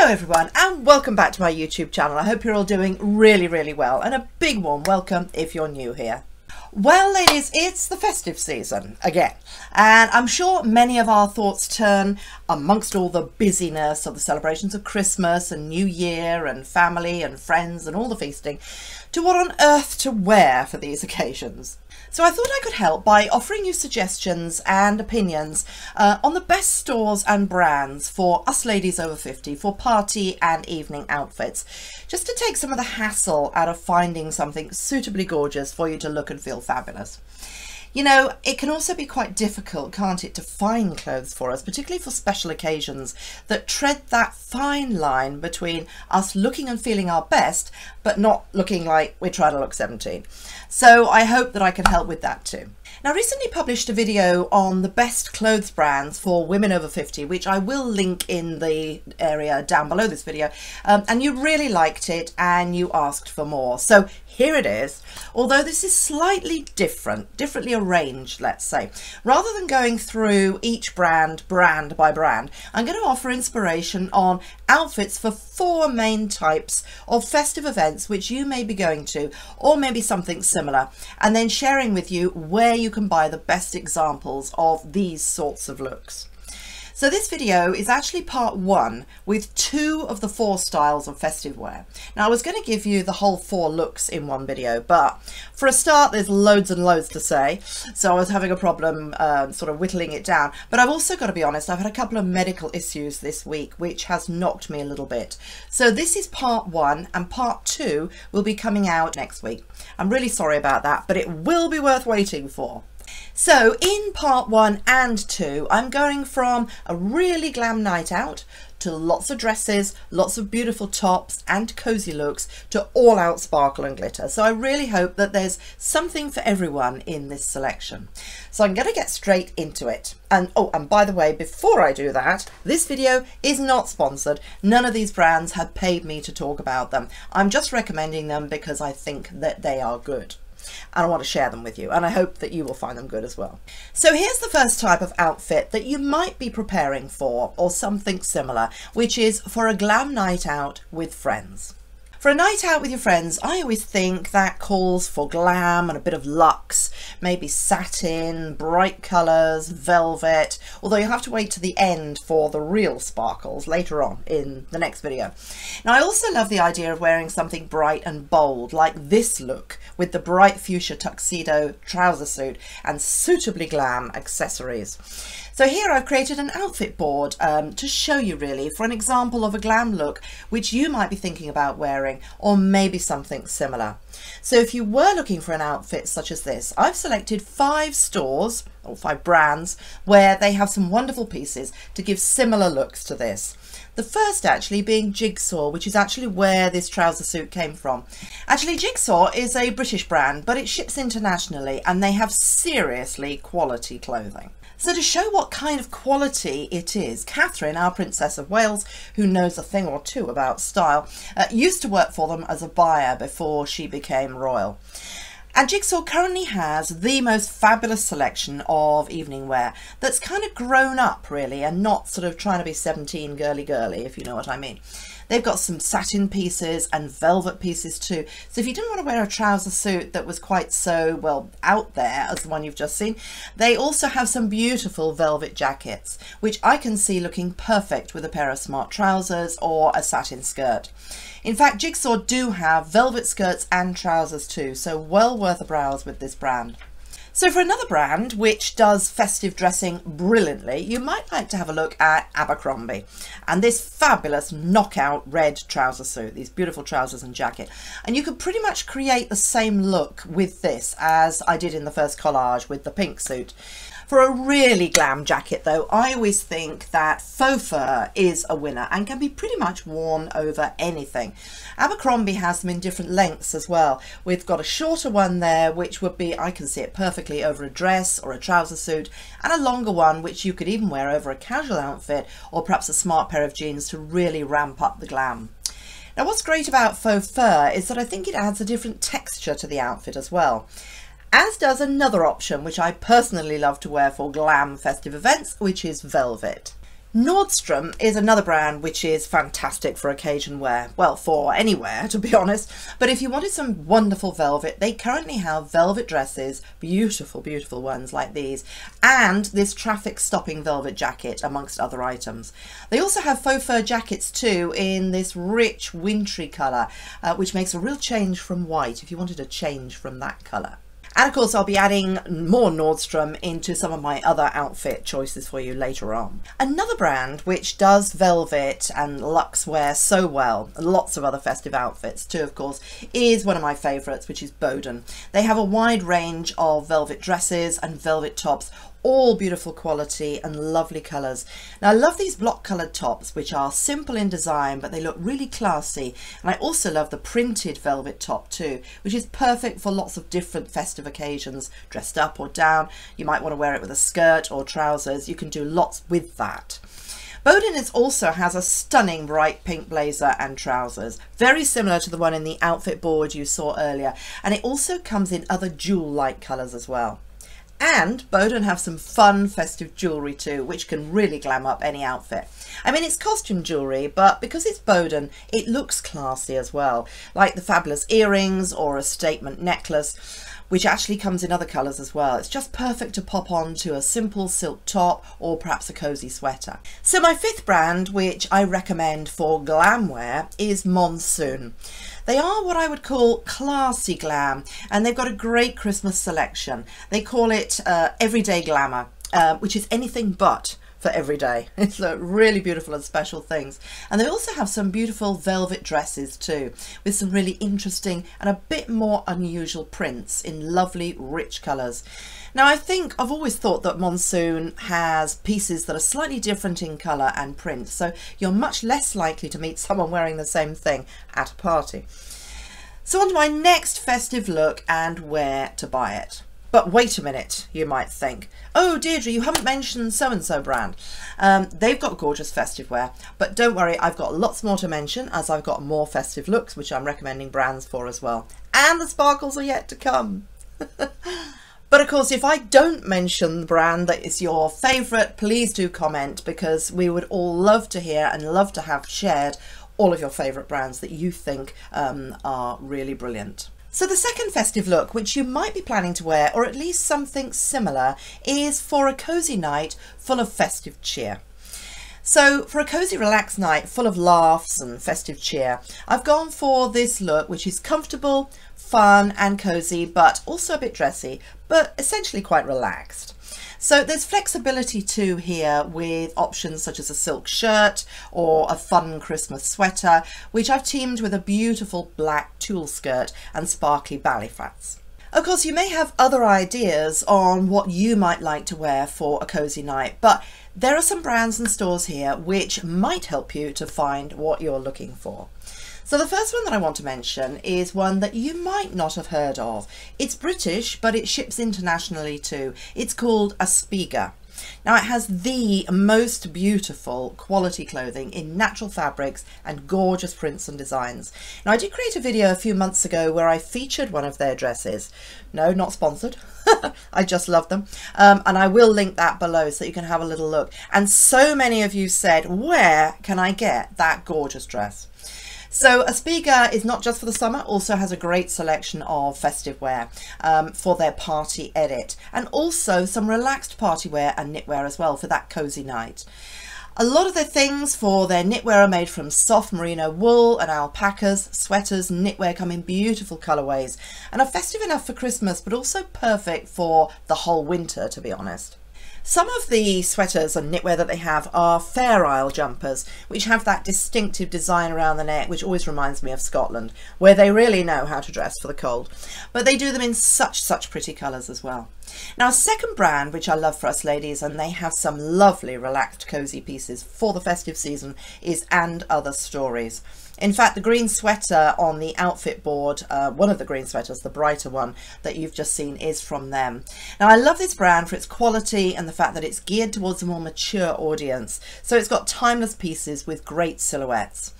Hello everyone and welcome back to my YouTube channel. I hope you're all doing really well, and a big warm welcome if you're new here. Well ladies, it's the festive season again, and I'm sure many of our thoughts turn, amongst all the busyness of the celebrations of Christmas and New Year and family and friends and all the feasting, to what on earth to wear for these occasions. So I thought I could help by offering you suggestions and opinions on the best stores and brands for us ladies over 50 for party and evening outfits, just to take some of the hassle out of finding something suitably gorgeous for you to look and feel fabulous. You know, it can also be quite difficult, can't it, to find clothes for us, particularly for special occasions that tread that fine line between us looking and feeling our best, but not looking like we're trying to look 17. So I hope that I can help with that too. Now, I recently published a video on the best clothes brands for women over 50, which I will link in the area down below this video, and you really liked it and you asked for more. So here it is, although this is slightly differently arranged, let's say. Rather than going through each brand by brand, I'm going to offer inspiration on outfits for 4 main types of festive events which you may be going to, or maybe something similar, and then sharing with you where you can buy the best examples of these sorts of looks. So this video is actually part 1 with 2 of the 4 styles of festive wear. Now I was going to give you the whole 4 looks in one video, but for a start there's loads and loads to say, so I was having a problem sort of whittling it down. But I've also got to be honest, I've had a couple of medical issues this week which has knocked me a little bit. So this is part 1 and part 2 will be coming out next week. I'm really sorry about that, but it will be worth waiting for. So in part 1 and 2, I'm going from a really glam night out to lots of dresses, lots of beautiful tops and cozy looks, to all out sparkle and glitter. So I really hope that there's something for everyone in this selection. So I'm going to get straight into it. And oh, and by the way, before I do that, this video is not sponsored. None of these brands have paid me to talk about them. I'm just recommending them because I think that they are good, and I want to share them with you, and I hope that you will find them good as well. So here's the first type of outfit that you might be preparing for, or something similar, which is for a glam night out with friends. For a night out with your friends, I always think that calls for glam and a bit of luxe, maybe satin, bright colours, velvet, although you'll have to wait to the end for the real sparkles later on in the next video. Now I also love the idea of wearing something bright and bold, like this look with the bright fuchsia tuxedo trouser suit and suitably glam accessories. So here I've created an outfit board to show you really for an example of a glam look which you might be thinking about wearing, or maybe something similar. So if you were looking for an outfit such as this, I've selected 5 stores or 5 brands where they have some wonderful pieces to give similar looks to this. The first actually being JIGSAW, which is actually where this trouser suit came from. Actually, JIGSAW is a British brand, but it ships internationally and they have seriously quality clothing. So to show what kind of quality it is, Catherine, our Princess of Wales, who knows a thing or two about style, used to work for them as a buyer before she became royal. And JIGSAW currently has the most fabulous selection of evening wear that's kind of grown up really, and not sort of trying to be 17 girly, if you know what I mean. They've got some satin pieces and velvet pieces too. So if you didn't want to wear a trouser suit that was quite so, well, out there as the one you've just seen, they also have some beautiful velvet jackets, which I can see looking perfect with a pair of smart trousers or a satin skirt. In fact, JIGSAW do have velvet skirts and trousers too, so well worth a browse with this brand. So for another brand which does festive dressing brilliantly, you might like to have a look at ABERCROMBIE and this fabulous knockout red trouser suit, these beautiful trousers and jacket. And you could pretty much create the same look with this as I did in the first collage with the pink suit. For a really glam jacket though, I always think that faux fur is a winner and can be pretty much worn over anything. ABERCROMBIE has them in different lengths as well. We've got a shorter one there which would be, I can see it perfectly over a dress or a trouser suit, and a longer one which you could even wear over a casual outfit or perhaps a smart pair of jeans to really ramp up the glam. Now what's great about faux fur is that I think it adds a different texture to the outfit as well, as does another option which I personally love to wear for glam festive events, which is velvet. Nordstrom is another brand which is fantastic for occasion wear, well, for anywhere to be honest, but if you wanted some wonderful velvet, they currently have velvet dresses, beautiful, beautiful ones like these, and this traffic stopping velvet jacket amongst other items. They also have faux fur jackets too in this rich wintry colour, which makes a real change from white if you wanted a change from that colour. And of course I'll be adding more Nordstrom into some of my other outfit choices for you later on. Another brand which does velvet and luxe wear so well, and lots of other festive outfits too of course, is one of my favourites, which is Boden. They have a wide range of velvet dresses and velvet tops, all beautiful quality and lovely colours. Now I love these block coloured tops which are simple in design but they look really classy, and I also love the printed velvet top too, which is perfect for lots of different festive occasions, dressed up or down. You might want to wear it with a skirt or trousers, you can do lots with that. Boden also has a stunning bright pink blazer and trousers, very similar to the one in the outfit board you saw earlier, and it also comes in other jewel-like colours as well. And Boden have some fun festive jewellery too, which can really glam up any outfit. I mean, it's costume jewellery, but because it's Boden, it looks classy as well, like the fabulous earrings or a statement necklace, which actually comes in other colours as well. It's just perfect to pop on to a simple silk top or perhaps a cosy sweater. So my fifth brand, which I recommend for glam wear, is MONSOON. They are what I would call classy glam, and they've got a great Christmas selection. They call it everyday glamour, which is anything but for every day. It's really beautiful and special things. And they also have some beautiful velvet dresses too, with some really interesting and a bit more unusual prints in lovely rich colours. Now I've always thought that MONSOON has pieces that are slightly different in colour and print, so you're much less likely to meet someone wearing the same thing at a party. So on to my next festive look and where to buy it. But wait a minute, you might think. Oh, Deirdre, you haven't mentioned so-and-so brand. They've got gorgeous festive wear, but don't worry, I've got lots more to mention as I've got more festive looks, which I'm recommending brands for as well. And the sparkles are yet to come. But of course, if I don't mention the brand that is your favourite, please do comment, because we would all love to hear and love to have shared all of your favourite brands that you think are really brilliant. So the second festive look, which you might be planning to wear, or at least something similar, is for a cosy night full of festive cheer. So for a cosy relaxed night full of laughs and festive cheer, I've gone for this look, which is comfortable, fun and cosy, but also a bit dressy, but essentially quite relaxed. So there's flexibility too here with options such as a silk shirt or a fun Christmas sweater, which I've teamed with a beautiful black tulle skirt and sparkly ballet flats. Of course, you may have other ideas on what you might like to wear for a cosy night, but there are some brands and stores here which might help you to find what you're looking for. So the first one that I want to mention is one that you might not have heard of. It's British, but it ships internationally too. It's called ASPIGA. Now it has the most beautiful quality clothing in natural fabrics and gorgeous prints and designs. Now I did create a video a few months ago where I featured one of their dresses. No, not sponsored. I just love them. And I will link that below so you can have a little look. And so many of you said, where can I get that gorgeous dress? So ASPIGA is not just for the summer, also has a great selection of festive wear for their party edit, and also some relaxed party wear and knitwear as well for that cozy night. A lot of their things for their knitwear are made from soft merino wool and alpacas. Sweaters and knitwear come in beautiful colourways and are festive enough for Christmas, but also perfect for the whole winter, to be honest. Some of the sweaters and knitwear that they have are Fair Isle jumpers, which have that distinctive design around the neck, which always reminds me of Scotland, where they really know how to dress for the cold. But they do them in such pretty colours as well. Now, a second brand which I love for us ladies, and they have some lovely relaxed cosy pieces for the festive season, is And Other Stories. In fact, the green sweater on the outfit board, one of the green sweaters, the brighter one that you've just seen, is from them. Now, I love this brand for its quality and the fact that it's geared towards a more mature audience. So it's got timeless pieces with great silhouettes.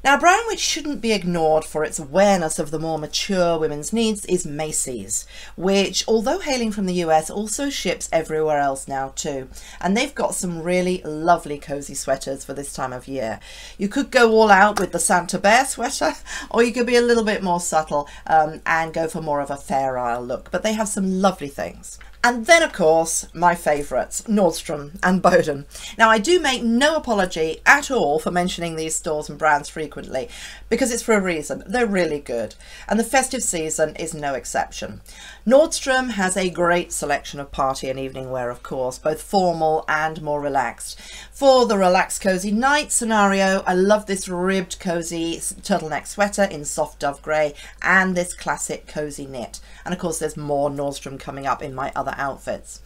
Now, a brand which shouldn't be ignored for its awareness of the more mature women's needs is Macy's, which, although hailing from the US, also ships everywhere else now too. And they've got some really lovely cozy sweaters for this time of year. You could go all out with the Santa Bear sweater, or you could be a little bit more subtle and go for more of a Fair Isle look. But they have some lovely things. And then, of course, my favourites, Nordstrom and Boden. Now, I do make no apology at all for mentioning these stores and brands frequently, because it's for a reason. They're really good. And the festive season is no exception. Nordstrom has a great selection of party and evening wear, of course, both formal and more relaxed. For the relaxed cozy night scenario, I love this ribbed cozy turtleneck sweater in soft dove grey and this classic cozy knit. And of course, there's more Nordstrom coming up in my other outfits.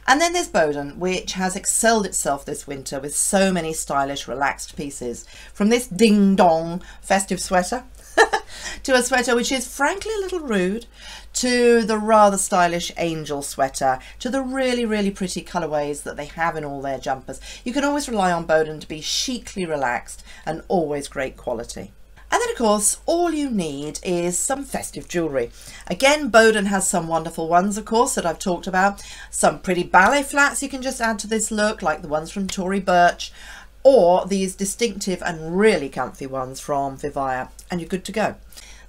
And then there's Boden, which has excelled itself this winter with so many stylish relaxed pieces, from this ding dong festive sweater to a sweater which is frankly a little rude, to the rather stylish angel sweater, to the really pretty colourways that they have in all their jumpers. You can always rely on Boden to be chicly relaxed and always great quality. And then, of course, all you need is some festive jewellery. Again, Boden has some wonderful ones, of course, that I've talked about. Some pretty ballet flats you can just add to this look, like the ones from Tory Burch, or these distinctive and really comfy ones from Vivaia, and you're good to go.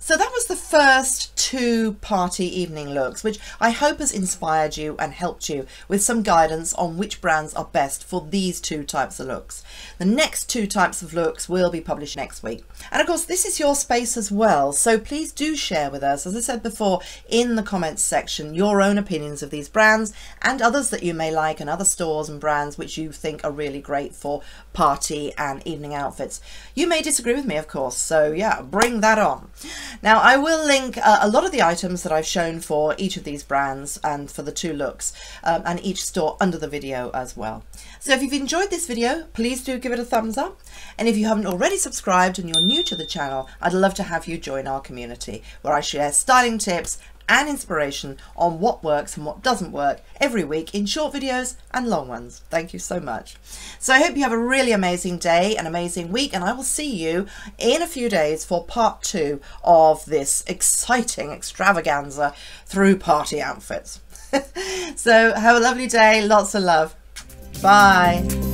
So that was the first 2 party evening looks, which I hope has inspired you and helped you with some guidance on which brands are best for these 2 types of looks. The next 2 types of looks will be published next week. And of course, this is your space as well, so please do share with us, as I said before, in the comments section, your own opinions of these brands and others that you may like, and other stores and brands which you think are really great for party and evening outfits. You may disagree with me, of course, so yeah, bring that on. Now, I will link a lot of the items that I've shown for each of these brands and for the 2 looks and each store under the video as well. So if you've enjoyed this video, please do give it a thumbs up. And if you haven't already subscribed and you're new to the channel, I'd love to have you join our community, where I share styling tips and inspiration on what works and what doesn't work every week in short videos and long ones. Thank you so much. So I hope you have a really amazing day, an amazing week, and I will see you in a few days for part 2 of this exciting extravaganza through party outfits. So have a lovely day, lots of love. Bye.